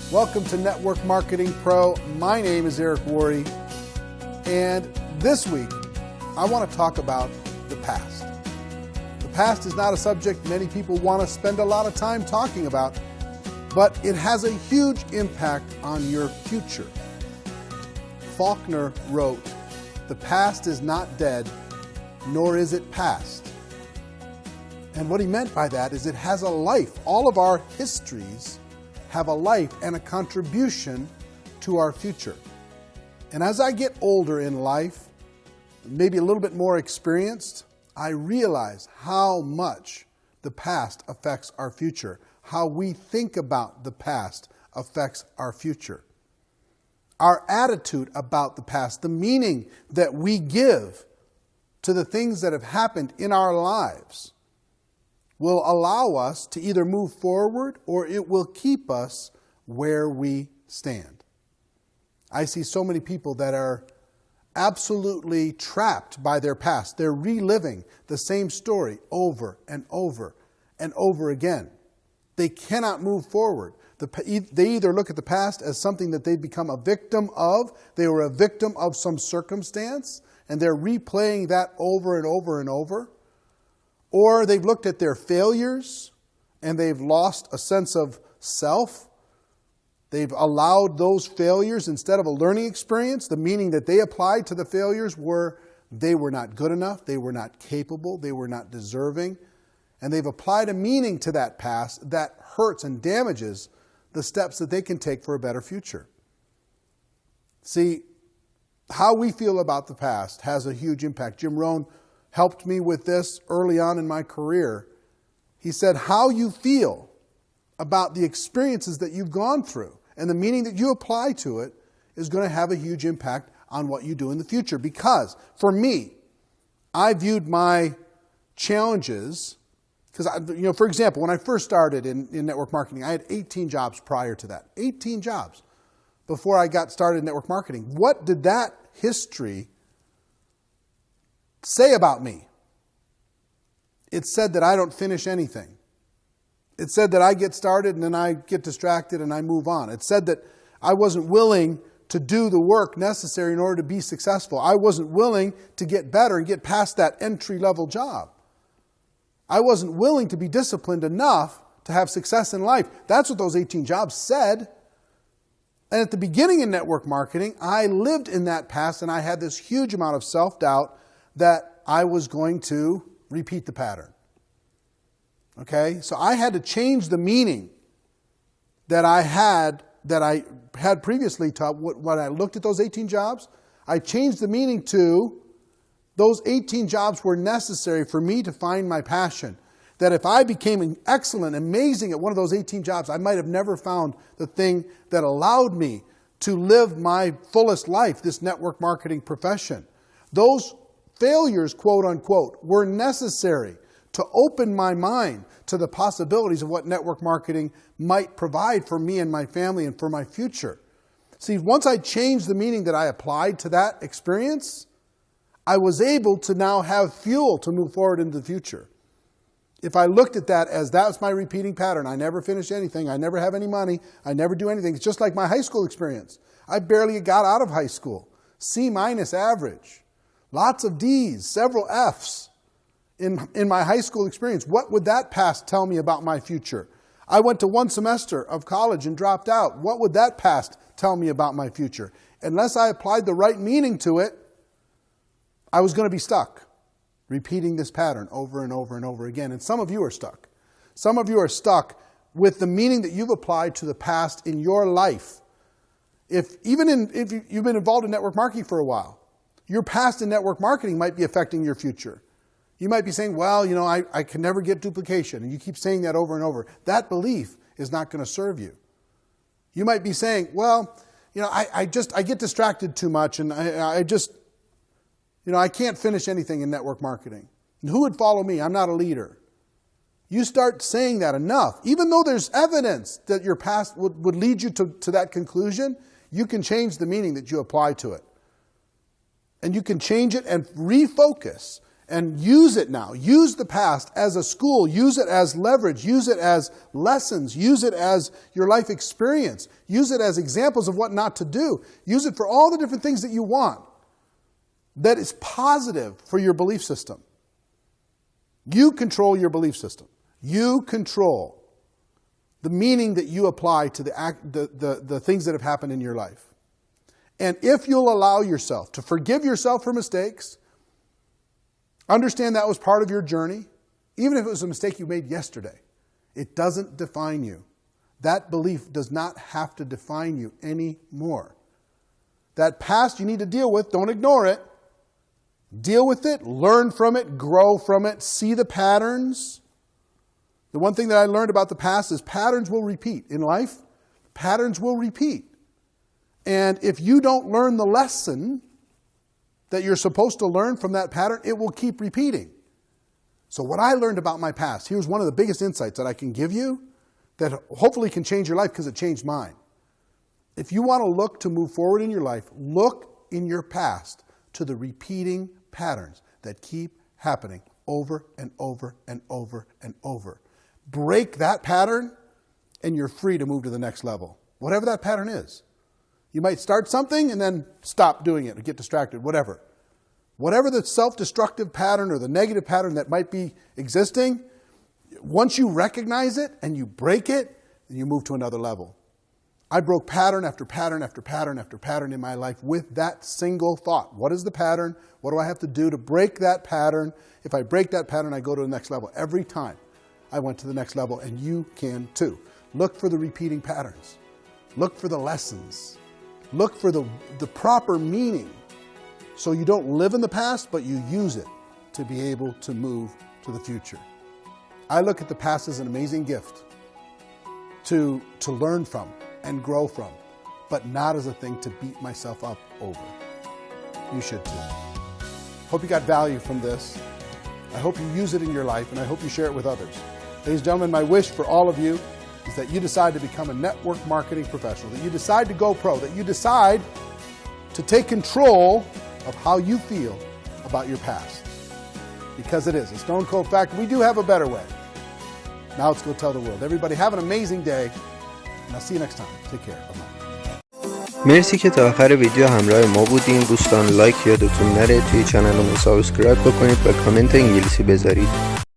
Welcome to Network Marketing Pro. My name is Eric, and this week I want to talk about the past. The past is not a subject many people want to spend a lot of time talking about, but it has a huge impact on your future. Faulkner wrote, "The past is not dead, nor is it past." And what he meant by that is it has a life. All of our histories have a life and a contribution to our future. And as I get older in life, maybe a little bit more experienced, I realize how much the past affects our future. How we think about the past affects our future. Our attitude about the past, the meaning that we give to the things that have happened in our lives, will allow us to either move forward or it will keep us where we stand. I see so many people that are absolutely trapped by their past. They're reliving the same story over and over and over again. They cannot move forward. They either look at the past as something that they've become a victim of. They were a victim of some circumstance, and they're replaying that over and over and over. Or they've looked at their failures and they've lost a sense of self. They've allowed those failures, instead of a learning experience, the meaning that they applied to the failures were they were not good enough, they were not capable, they were not deserving. And they've applied a meaning to that past that hurts and damages the steps that they can take for a better future. See, how we feel about the past has a huge impact. Jim Rohn helped me with this early on in my career. He said, how you feel about the experiences that you've gone through and the meaning that you apply to it is going to have a huge impact on what you do in the future. Because for me, I viewed my challenges, because, for example, when I first started in network marketing, I had 18 jobs prior to that. 18 jobs before I got started in network marketing. What did that history say about me? It said that I don't finish anything. It said that I get started and then I get distracted and I move on. It said that I wasn't willing to do the work necessary in order to be successful. I wasn't willing to get better and get past that entry-level job. I wasn't willing to be disciplined enough to have success in life. That's what those 18 jobs said. And at the beginning in network marketing, I lived in that past and I had this huge amount of self-doubt that I was going to repeat the pattern. Okay? So I had to change the meaning that I had previously to when I looked at those 18 jobs. I changed the meaning to those 18 jobs were necessary for me to find my passion. That if I became excellent, amazing at one of those 18 jobs, I might have never found the thing that allowed me to live my fullest life, this network marketing profession. Those failures, quote unquote, were necessary to open my mind to the possibilities of what network marketing might provide for me and my family and for my future. See, once I changed the meaning that I applied to that experience, I was able to now have fuel to move forward into the future. If I looked at that as that's my repeating pattern, I never finish anything, I never have any money, I never do anything. It's just like my high school experience. I barely got out of high school. C- average. Lots of D's, several F's in my high school experience. What would that past tell me about my future? I went to one semester of college and dropped out. What would that past tell me about my future? Unless I applied the right meaning to it, I was going to be stuck, repeating this pattern over and over and over again. And some of you are stuck. Some of you are stuck with the meaning that you've applied to the past in your life. If you've been involved in network marketing for a while, your past in network marketing might be affecting your future. You might be saying, well, I can never get duplication. And you keep saying that over and over. That belief is not going to serve you. You might be saying, well, I get distracted too much and I can't finish anything in network marketing. And who would follow me? I'm not a leader. You start saying that enough, even though there's evidence that your past would lead you to that conclusion, you can change the meaning that you apply to it. And you can change it and refocus And use it now. Use the past as a school. Use it as leverage. Use it as lessons. Use it as your life experience. Use it as examples of what not to do. Use it for all the different things that you want that is positive for your belief system. You control your belief system. You control the meaning that you apply to the things that have happened in your life. And if you'll allow yourself to forgive yourself for mistakes, understand that was part of your journey, even if it was a mistake you made yesterday, it doesn't define you. That belief does not have to define you anymore. That past you need to deal with, don't ignore it. Deal with it, learn from it, grow from it, see the patterns. The one thing that I learned about the past is patterns will repeat. In life, patterns will repeat. And if you don't learn the lesson that you're supposed to learn from that pattern, it will keep repeating. So what I learned about my past, here's one of the biggest insights that I can give you that hopefully can change your life because it changed mine. If you want to look to move forward in your life, look in your past to the repeating patterns that keep happening over and over and over and over. Break that pattern and you're free to move to the next level, whatever that pattern is. You might start something and then stop doing it or get distracted, whatever. Whatever the self-destructive pattern or the negative pattern that might be existing, once you recognize it and you break it, then you move to another level. I broke pattern after pattern after pattern after pattern in my life with that single thought. What is the pattern? What do I have to do to break that pattern? If I break that pattern, I go to the next level. Every time I went to the next level, and you can too. Look for the repeating patterns. Look for the lessons. Look for the proper meaning so you don't live in the past, but you use it to be able to move to the future. I look at the past as an amazing gift to learn from and grow from, but not as a thing to beat myself up over. You should too. Hope you got value from this. I hope you use it in your life, and I hope you share it with others. Ladies and gentlemen, my wish for all of you is that you decide to become a network marketing professional, that you decide to go pro, that you decide to take control of how you feel about your past. Because it is a stone cold fact. We do have a better way. Now let's go tell the world. Everybody have an amazing day, and I'll see you next time. Take care. Bye-bye. مرسی که تا آخر ویدیو همراه ما بودین. دوستان لایک یادتون نره، توی چنلمون سابسکرایب بکنید و کامنت انگلیسی بذارید.